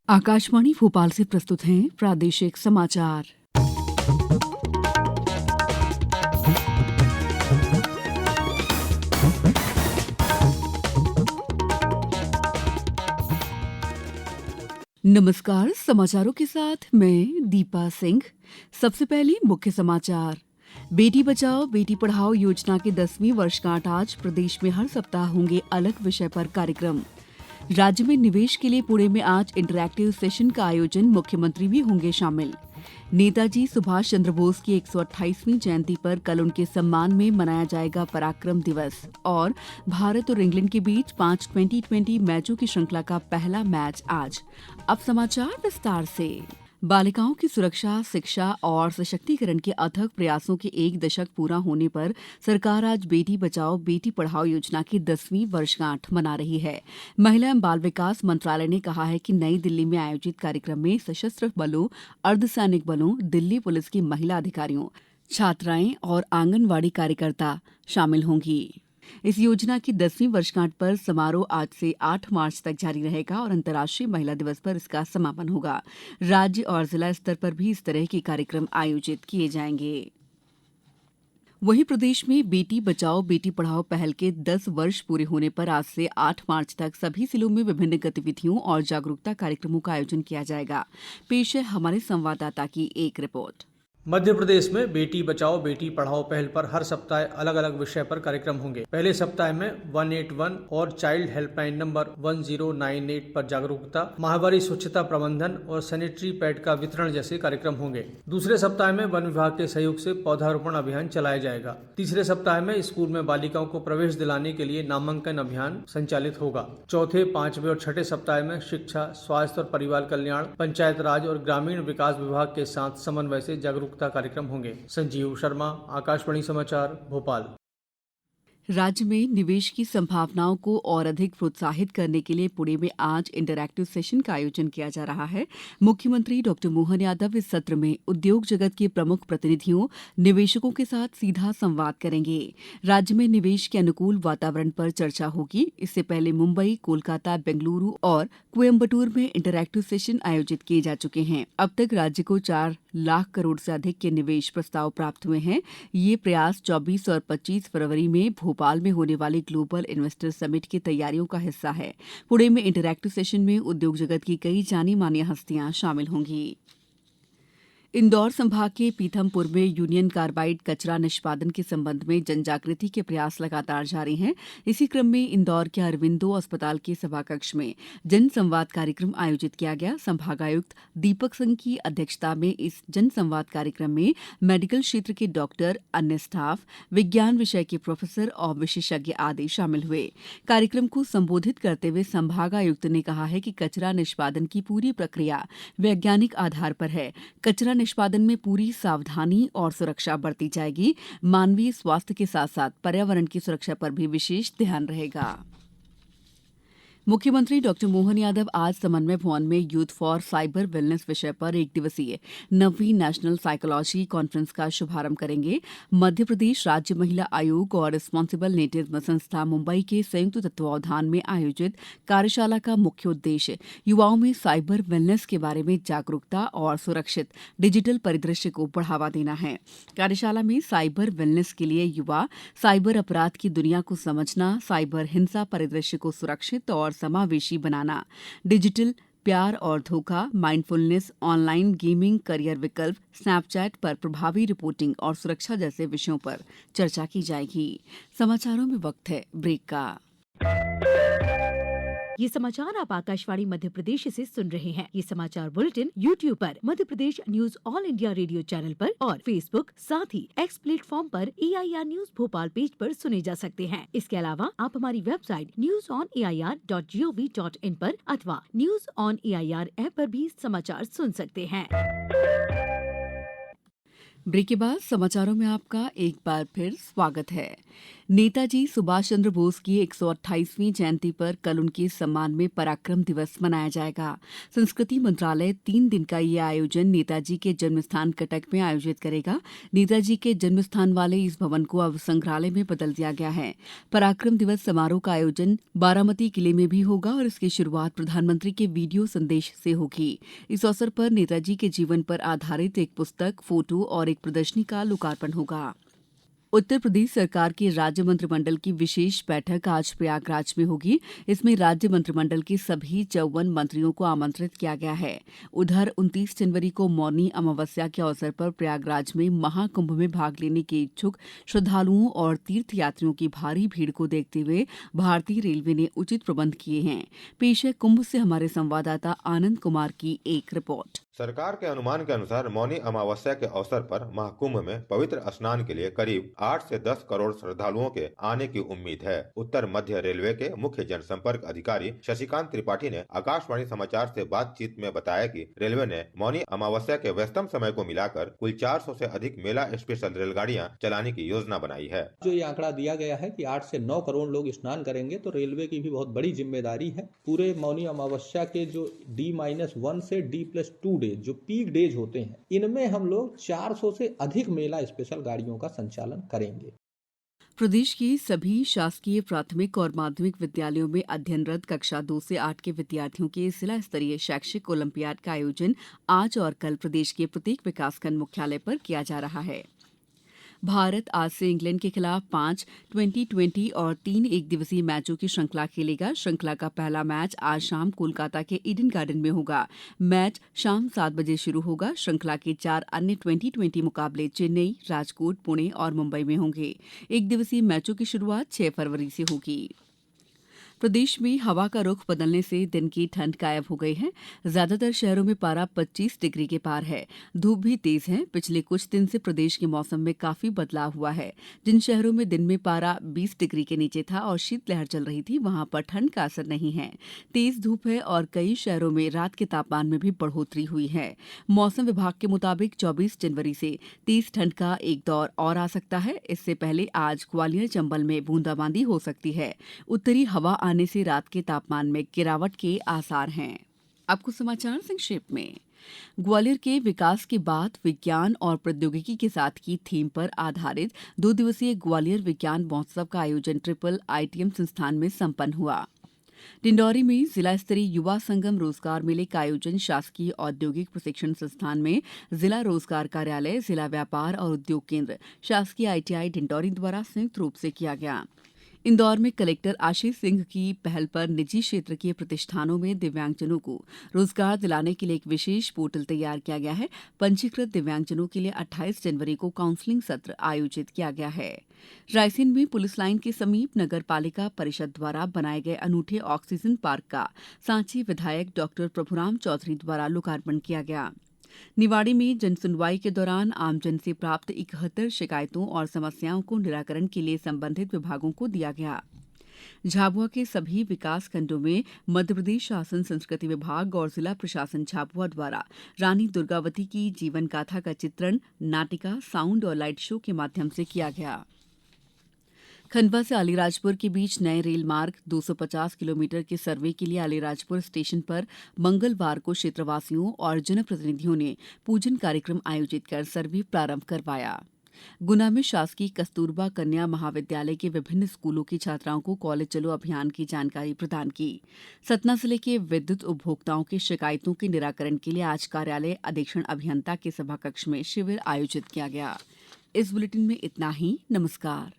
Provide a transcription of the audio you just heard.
आकाशवाणी भोपाल से प्रस्तुत हैं प्रादेशिक समाचार। नमस्कार, समाचारों के साथ मैं दीपा सिंह। सबसे पहले मुख्य समाचार। बेटी बचाओ बेटी पढ़ाओ योजना की 10वीं वर्षगांठ आज। प्रदेश में हर सप्ताह होंगे अलग विषय पर कार्यक्रम। राज्य में निवेश के लिए पुणे में आज इंटरैक्टिव सेशन का आयोजन, मुख्यमंत्री भी होंगे शामिल। नेताजी सुभाष चंद्र बोस की 128वीं जयंती पर कल उनके सम्मान में मनाया जाएगा पराक्रम दिवस। और भारत और इंग्लैंड के बीच 5 2020 मैचों की श्रृंखला का पहला मैच आज। अब समाचार विस्तार से। बालिकाओं की सुरक्षा, शिक्षा और सशक्तिकरण के अथक प्रयासों के एक दशक पूरा होने पर सरकार आज बेटी बचाओ बेटी पढ़ाओ योजना की 10वीं वर्षगांठ मना रही है। महिला एवं बाल विकास मंत्रालय ने कहा है कि नई दिल्ली में आयोजित कार्यक्रम में सशस्त्र बलों, अर्धसैनिक बलों, दिल्ली पुलिस की महिला अधिकारियों, छात्राएं और आंगनवाड़ी कार्यकर्ता शामिल होंगी। इस योजना की 10वीं वर्षगांठ पर समारोह आज से 8 मार्च तक जारी रहेगा और अंतर्राष्ट्रीय महिला दिवस पर इसका समापन होगा। राज्य और जिला स्तर पर भी इस तरह के कार्यक्रम आयोजित किए जाएंगे। वहीं प्रदेश में बेटी बचाओ बेटी पढ़ाओ पहल के 10 वर्ष पूरे होने पर आज से 8 मार्च तक सभी जिलों में विभिन्न गतिविधियों और जागरूकता कार्यक्रमों का आयोजन किया जाएगा। पेश है हमारे संवाददाता की एक रिपोर्ट। मध्य प्रदेश में बेटी बचाओ बेटी पढ़ाओ पहल पर हर सप्ताह अलग अलग विषय पर कार्यक्रम होंगे। पहले सप्ताह में 181 और चाइल्ड हेल्पलाइन नंबर 1098 पर जागरूकता, माहवारी स्वच्छता प्रबंधन और सैनिटरी पैड का वितरण जैसे कार्यक्रम होंगे। दूसरे सप्ताह में वन विभाग के सहयोग से पौधारोपण अभियान चलाया जाएगा। तीसरे सप्ताह में स्कूल में बालिकाओं को प्रवेश दिलाने के लिए नामांकन अभियान संचालित होगा। चौथे, पांचवें और छठे सप्ताह में शिक्षा, स्वास्थ्य और परिवार कल्याण, पंचायत राज और ग्रामीण विकास विभाग के साथ समन्वय से जागरूकता कार्यक्रम होंगे। संजीव शर्मा, आकाशवाणी समाचार, भोपाल। राज्य में निवेश की संभावनाओं को और अधिक प्रोत्साहित करने के लिए पुणे में आज इंटरैक्टिव सेशन का आयोजन किया जा रहा है। मुख्यमंत्री डॉ मोहन यादव इस सत्र में उद्योग जगत के प्रमुख प्रतिनिधियों, निवेशकों के साथ सीधा संवाद करेंगे। राज्य में निवेश के अनुकूल वातावरण पर चर्चा होगी। इससे पहले मुंबई, कोलकाता, बेंगलुरु और कोयम्बटूर में इंटरैक्टिव सेशन आयोजित किए जा चुके हैं। अब तक राज्य को 4 लाख करोड़ से अधिक के निवेश प्रस्ताव प्राप्त हुए हैं। ये प्रयास 24 और 25 फरवरी में भोपाल में होने वाले ग्लोबल इन्वेस्टर समिट की तैयारियों का हिस्सा है। पुणे में इंटरैक्टिव सेशन में उद्योग जगत की कई जानी मानी हस्तियां शामिल होंगी। इंदौर संभाग के पीथमपुर में यूनियन कार्बाइड कचरा निष्पादन के संबंध में जनजागृति के प्रयास लगातार जारी हैं। इसी क्रम में इंदौर के अरविंदो अस्पताल के सभाकक्ष में जन संवाद कार्यक्रम आयोजित किया गया। संभागायुक्त दीपक सिंह की अध्यक्षता में इस जन संवाद कार्यक्रम में मेडिकल क्षेत्र के डॉक्टर, अन्य स्टाफ, विज्ञान विषय के प्रोफेसर और विशेषज्ञ आदि शामिल हुए। कार्यक्रम को संबोधित करते हुए संभागायुक्त ने कहा है कि कचरा निष्पादन की पूरी प्रक्रिया वैज्ञानिक आधार पर है। कचरा निष्पादन में पूरी सावधानी और सुरक्षा बरती जाएगी। मानवीय स्वास्थ्य के साथ साथ पर्यावरण की सुरक्षा पर भी विशेष ध्यान रहेगा। मुख्यमंत्री डॉ मोहन यादव आज समन्वय भवन में यूथ फॉर साइबर वेलनेस विषय पर 1 दिवसीय 9वीं नेशनल साइकोलॉजी कॉन्फ्रेंस का शुभारंभ करेंगे। मध्य प्रदेश राज्य महिला आयोग और रिस्पांसिबल नेटिव संस्था मुंबई के संयुक्त तत्वावधान में आयोजित कार्यशाला का मुख्य उद्देश्य युवाओं में साइबर वेलनेस के बारे में जागरूकता और सुरक्षित डिजिटल परिदृश्य को बढ़ावा देना है। कार्यशाला में साइबर वेलनेस के लिए युवा, साइबर अपराध की दुनिया को समझना, साइबर हिंसा परिदृश्य को सुरक्षित और समावेशी बनाना, डिजिटल प्यार और धोखा, माइंडफुलनेस, ऑनलाइन गेमिंग, करियर विकल्प, स्नैपचैट पर प्रभावी रिपोर्टिंग और सुरक्षा जैसे विषयों पर चर्चा की जाएगी। समाचारों में वक्त है ब्रेक का। ये समाचार आप आकाशवाणी मध्य प्रदेश से सुन रहे हैं। ये समाचार बुलेटिन YouTube पर, Madhya Pradesh news all India radio channel पर और फेसबुक, साथ ही एक्स प्लेटफॉर्म पर AIR न्यूज भोपाल पेज पर सुने जा सकते हैं। इसके अलावा आप हमारी वेबसाइट newsonair.gov.in पर अथवा न्यूज ऑन AIR ऐप पर भी समाचार सुन सकते हैं। ब्रेक के बाद समाचारों में आपका एक बार फिर स्वागत है। नेताजी सुभाष चंद्र बोस की 128वीं जयंती पर कल उनके सम्मान में पराक्रम दिवस मनाया जाएगा। संस्कृति मंत्रालय 3 दिन का ये आयोजन नेताजी के जन्मस्थान कटक में आयोजित करेगा। नेताजी के जन्मस्थान वाले इस भवन को अब संग्रहालय में बदल दिया गया है। पराक्रम दिवस समारोह का आयोजन बारामती किले में भी होगा और इसकी शुरुआत प्रधानमंत्री के वीडियो संदेश से होगी। इस अवसर पर नेताजी के जीवन पर आधारित एक पुस्तक, फोटो और एक प्रदर्शनी का लोकार्पण होगा। उत्तर प्रदेश सरकार के राज्य मंत्रिमंडल की विशेष बैठक आज प्रयागराज में होगी। इसमें राज्य मंत्रिमंडल के सभी 54 मंत्रियों को आमंत्रित किया गया है। उधर 29 जनवरी को मौनी अमावस्या के अवसर पर प्रयागराज में महाकुंभ में भाग लेने के इच्छुक श्रद्धालुओं और तीर्थयात्रियों की भारी भीड़ को देखते हुए भारतीय रेलवे ने उचित प्रबंध किए हैं। पेश है कुंभ से हमारे संवाददाता आनंद कुमार की एक रिपोर्ट। सरकार के अनुमान के अनुसार मौनी अमावस्या के अवसर पर महाकुंभ में पवित्र स्नान के लिए करीब 8 से 10 करोड़ श्रद्धालुओं के आने की उम्मीद है। उत्तर मध्य रेलवे के मुख्य जनसंपर्क अधिकारी शशिकांत त्रिपाठी ने आकाशवाणी समाचार से बातचीत में बताया कि रेलवे ने मौनी अमावस्या के व्यस्तम समय को मिलाकर कुल 400 से अधिक मेला स्पेशल रेलगाड़ियां चलाने की योजना बनाई है। जो ये आंकड़ा दिया गया है कि 8 से 9 करोड़ लोग स्नान करेंगे, तो रेलवे की भी बहुत बड़ी जिम्मेदारी है। पूरे मौनी अमावस्या के जो D-1 से D+2 डेज, जो पीक डेज होते हैं, इनमें हम लोग 400 से अधिक मेला स्पेशल गाड़ियों का संचालन करेंगे। प्रदेश के सभी शासकीय प्राथमिक और माध्यमिक विद्यालयों में अध्ययनरत कक्षा 2 से 8 के विद्यार्थियों के जिला स्तरीय शैक्षिक ओलंपियाड का आयोजन आज और कल प्रदेश के प्रत्येक विकासखंड मुख्यालय पर किया जा रहा है। भारत आज से इंग्लैंड के खिलाफ 5 2020 और 3 एकदिवसीय मैचों की श्रृंखला खेलेगा। श्रृंखला का पहला मैच आज शाम कोलकाता के ईडन गार्डन में होगा। मैच शाम 7 बजे शुरू होगा। श्रृंखला के 4 अन्य 2020 मुकाबले चेन्नई, राजकोट, पुणे और मुंबई में होंगे। एकदिवसीय मैचों की शुरुआत 6 फरवरी से होगी। प्रदेश में हवा का रुख बदलने से दिन की ठंड गायब हो गई है। ज्यादातर शहरों में पारा 25 डिग्री के पार है। धूप भी तेज है। पिछले कुछ दिन से प्रदेश के मौसम में काफी बदलाव हुआ है। जिन शहरों में दिन में पारा 20 डिग्री के नीचे था और शीतलहर चल रही थी, वहां पर ठंड का असर नहीं है। तेज धूप है और कई शहरों में रात के तापमान में भी बढ़ोतरी हुई है। मौसम विभाग के मुताबिक 24 जनवरी से तेज ठंड का एक दौर और आ सकता है। इससे पहले आज ग्वालियर, चंबल में बूंदाबांदी हो सकती है। उत्तरी हवा आने से रात के तापमान में गिरावट के आसार हैं। आपको समाचार संक्षेप में। ग्वालियर के विकास के बाद विज्ञान और प्रौद्योगिकी के साथ की थीम पर आधारित 2 दिवसीय ग्वालियर विज्ञान महोत्सव का आयोजन ट्रिपल ITM संस्थान में संपन्न हुआ। डिंडौरी में जिला स्तरीय युवा संगम रोजगार मेले का आयोजन शासकीय औद्योगिक प्रशिक्षण संस्थान में जिला रोजगार कार्यालय, जिला व्यापार और उद्योग केंद्र, शासकीय ITI डिंडौरी द्वारा संयुक्त रूप से किया गया। इंदौर में कलेक्टर आशीष सिंह की पहल पर निजी क्षेत्र के प्रतिष्ठानों में दिव्यांगजनों को रोजगार दिलाने के लिए एक विशेष पोर्टल तैयार किया गया है। पंजीकृत दिव्यांगजनों के लिए 28 जनवरी को काउंसलिंग सत्र आयोजित किया गया है। रायसेन में पुलिस लाइन के समीप नगर पालिका परिषद द्वारा बनाए गए अनूठे ऑक्सीजन पार्क का सांची विधायक डॉक्टर प्रभुराम चौधरी द्वारा लोकार्पण किया गया। निवाड़ी में जनसुनवाई के दौरान आमजन से प्राप्त 71 शिकायतों और समस्याओं को निराकरण के लिए संबंधित विभागों को दिया गया। झाबुआ के सभी विकास खंडों में मध्यप्रदेश शासन संस्कृति विभाग और जिला प्रशासन झाबुआ द्वारा रानी दुर्गावती की जीवन गाथा का चित्रण, नाटिका, साउंड और लाइट शो के माध्यम से किया गया। खंडवा से अलीराजपुर के बीच नए रेल मार्ग 250 किलोमीटर के सर्वे के लिए अलीराजपुर स्टेशन पर मंगलवार को क्षेत्रवासियों और जनप्रतिनिधियों ने पूजन कार्यक्रम आयोजित कर सर्वे प्रारंभ करवाया। गुना में शासकीय कस्तूरबा कन्या महाविद्यालय के विभिन्न स्कूलों की छात्राओं को कॉलेज चलो अभियान की जानकारी प्रदान की। सतना जिले के विद्युत उपभोक्ताओं की शिकायतों के निराकरण के लिए आज कार्यालय अधीक्षण अभियंता के सभाकक्ष में शिविर आयोजित किया गया। इस बुलेटिन में इतना ही। नमस्कार।